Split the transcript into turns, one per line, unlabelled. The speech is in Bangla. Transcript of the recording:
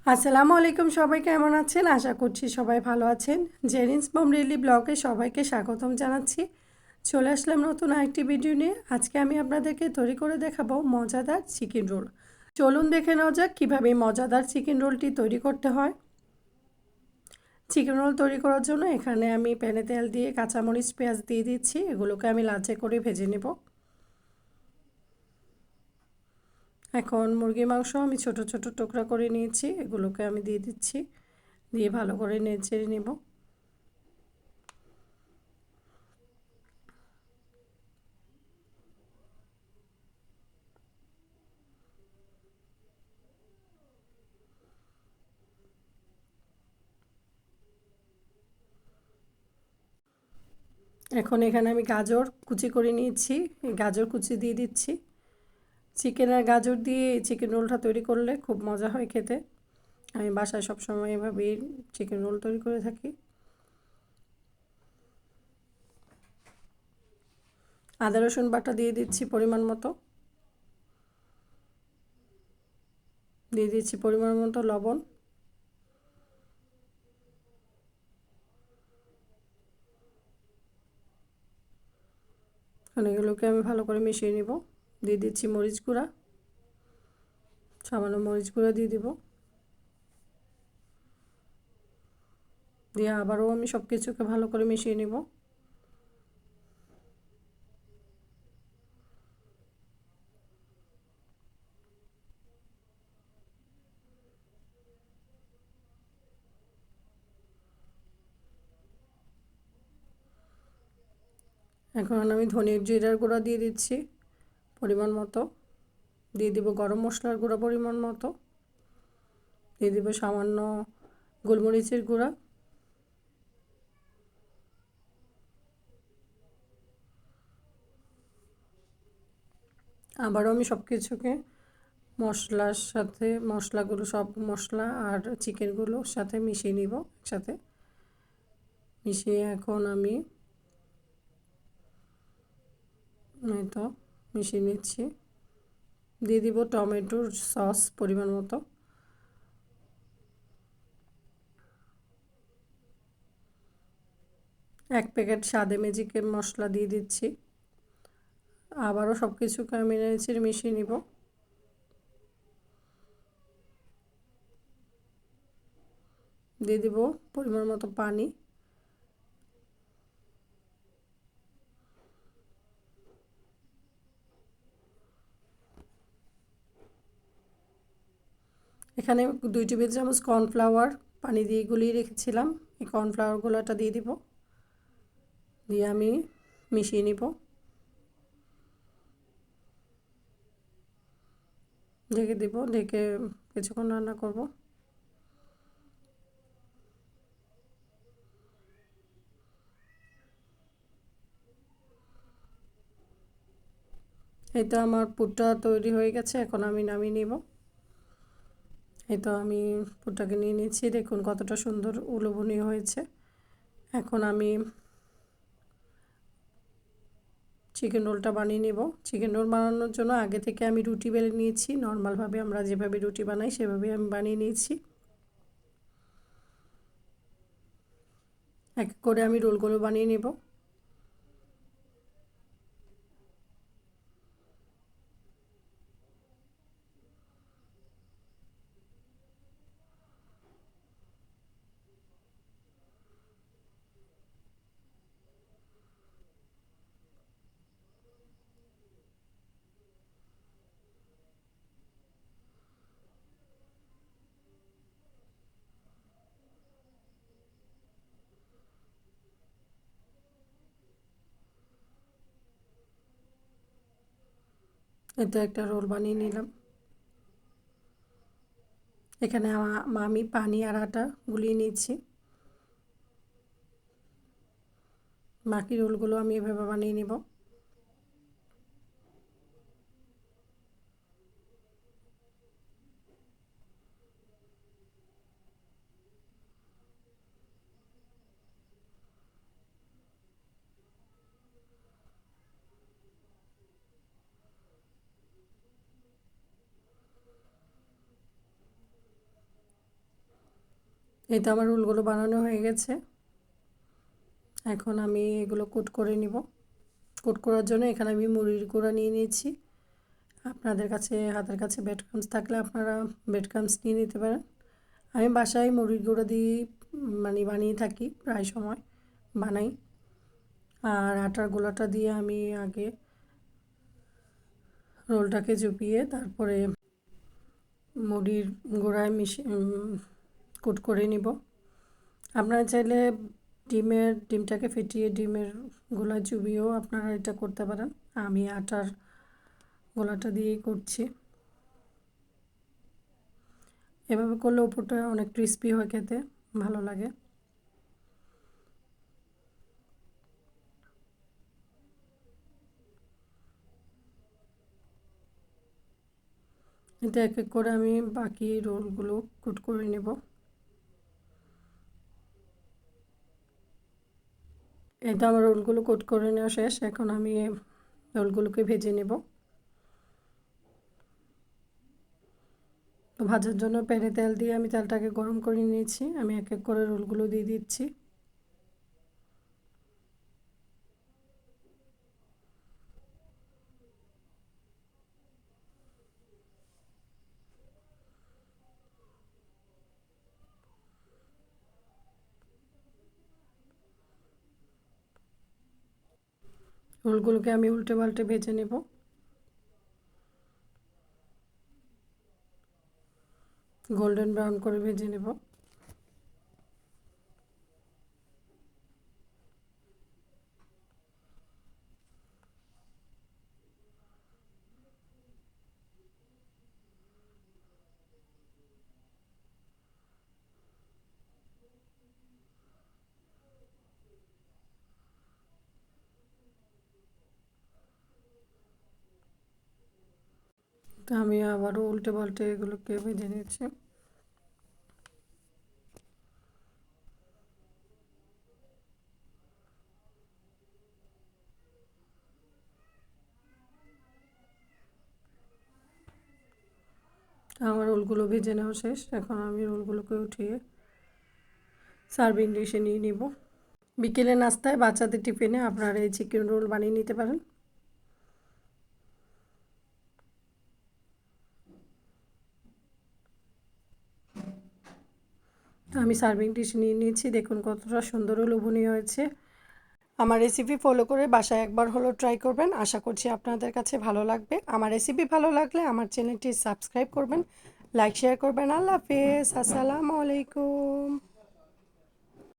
আসসালামু আলাইকুম, সবাই কেমন আছেন? আশা করছি সবাই ভালো আছেন। জেরিন্স মম রিয়েলি ব্লগে সবাইকে স্বাগতম জানাচ্ছি। চলে আসলাম নতুন আরেকটি ভিডিও নিয়ে। আজকে আমি আপনাদেরকে তৈরি করে দেখাবো মজাদার চিকেন রোল। চলুন দেখে নেওয়া যাক কীভাবে মজাদার চিকেন রোলটি তৈরি করতে হয়। চিকেন রোল তৈরি করার জন্য এখানে আমি প্যানে তেল দিয়ে কাঁচামরিচ পেঁয়াজ দিয়ে দিচ্ছি। এগুলোকে আমি লালচে করে ভেজে নেব। এখন মুরগির মাংস আমি ছোট ছোট টুকরা করে নিয়েছি, এগুলোকে আমি দিয়ে দিচ্ছি। দিয়ে ভালো করে নেড়ে নেব। এখন এখানে আমি গাজর কুচি করে নিয়েছি, এই গাজর কুচি দিয়ে দিচ্ছি। চিকেন আর গাজর দিয়ে চিকেন রোলটা তৈরি করলে খুব মজা হয় খেতে। আমি বাসায় সবসময় এভাবেই চিকেন রোল তৈরি করে থাকি। আদা রসুন বাটা দিয়ে দিচ্ছি পরিমাণ মতো। দিয়ে দিচ্ছি পরিমাণ মতো লবণ। এখন এগুলোকে আমি ভালো করে মিশিয়ে নিব। দিয়ে দিচ্ছি মরিচ গুঁড়া, সামান্য মরিচ গুঁড়া দিয়ে দিব। দিয়ে আবারও আমি সব কিছুকে ভালো করে মিশিয়ে নিব। এখন আমি ধনিয়া জিরার গুঁড়া দিয়ে দিচ্ছি পরিমাণ মতো। দিয়ে দিব গরম মশলার গুঁড়া পরিমাণ মতো। দিয়ে দিব সামান্য গোলমরিচের গুঁড়া। আবারও আমি সব কিছুকে মশলার সাথে মশলাগুলো সব মশলা আর চিকেনগুলোর সাথে মিশিয়ে নিব একসাথে। মিশিয়ে এখন আমি তো মিশিয়ে নিচ্ছি। দিয়ে দিব টমেটোর সস পরিমাণ মতো। এক প্যাকেট স্বাদে ম্যাজিকের মশলা দিয়ে দিচ্ছি। আবারও সব কিছুকে আমি নেড়ে মিশিয়ে নিব। দিয়ে দিব পরিমাণ মতো পানি। এখানে 2 টেবিল চামচ কর্নফ্লাওয়ার পানি দিয়ে গুলিয়ে রেখেছিলাম, এই কর্নফ্লাওয়ারগুলোটা দিয়ে দিব। দিয়ে আমি মিশিয়ে নিব। ঢেকে দিব, ঢেকে কিছুক্ষণ রান্না করব। এই তো আমার পুরটা তৈরি হয়ে গেছে, এখন আমি নামিয়ে নিব। এই তো আমি পুরটাকে নিয়ে নিয়েছি, দেখুন কতটা সুন্দর উলুবনীয় হয়েছে। এখন আমি চিকেন রোলটা বানিয়ে নেব। চিকেন রোল বানানোর জন্য আগে থেকে আমি রুটি বেলে নিয়েছি, নর্মালভাবে আমরা যেভাবে রুটি বানাই সেভাবে আমি বানিয়ে নিয়েছি। এক করে আমি রোলগুলো বানিয়ে নেব। এতে একটা রোল বানিয়ে নিলাম। এখানে আমি পানি আর আটা গুলিয়ে নিচ্ছি। বাকি রোলগুলো আমি এভাবে বানিয়ে নেব। এই তো আমার রোলগুলো বানানো হয়ে গেছে। এখন আমি এগুলো কোট করে নিব। কোট করার জন্য এখানে আমি মুড়ির গুঁড়া নিয়ে নিয়েছি। আপনাদের কাছে হাতের কাছে ব্রেড ক্রাম্বস থাকলে আপনারা ব্রেড ক্রাম্বস নিয়ে নিতে পারেন। আমি বাসায় মুড়ির গুঁড়ো দিয়ে মানে বানিয়ে থাকি, প্রায় সময় বানাই। আর আটার গোলাটা দিয়ে আমি আগে রোলটাকে চুপিয়ে তারপরে মুড়ির গুঁড়ায় কোট করে নিব। আপনারা চাইলে ডিমটাকে ফেটিয়ে ডিমের গোলা চুবিয়েও আপনারা এটা করতে পারেন। আমি আটার গোলাটা দিয়েই করছি। এভাবে করলে উপরটা অনেক ক্রিস্পি হয়, খেতে ভালো লাগে। এটা এক এক করে আমি বাকি রোলগুলো কোট করে নেব। এটা আমার রোলগুলো কোট করে নেওয়া শেষ। এখন আমি রোলগুলোকে ভেজে নেব। তো ভাজার জন্য প্যানে তেল দিয়ে আমি তেলটাকে গরম করে নিয়েছি। আমি এক এক করে রোলগুলো দিয়ে দিচ্ছি। রোলগুলোকে আমি উল্টে পাল্টে ভেজে নেব। গোল্ডেন ব্রাউন করে ভেজে নেব। তো আমি আবারও উল্টে পাল্টে এগুলোকে ভেজে নিচ্ছি। আমার রোলগুলো ভেজে নেওয়া শেষ। এখন আমি রোলগুলোকে উঠিয়ে সার্ভিং ডিশে নিয়ে নিব। বিকেলে নাস্তায় বাচ্চাদের টিফিনে আপনারা এই চিকেন রোল বানিয়ে নিতে পারেন। আমি সার্ভিং ডিশ নিয়ে নিয়েছি। দেখুন কতটা সুন্দর ও লোভনীয় হয়েছে। আমার রেসিপি ফলো করে বাসায় একবার হলো ট্রাই করবেন। আশা করছি আপনাদের কাছে ভালো লাগবে। আমার রেসিপি ভালো লাগলে আমার চ্যানেলটি সাবস্ক্রাইব করবেন, লাইক শেয়ার করবেন। আল্লাহ হাফেজ, আসসালামু আলাইকুম।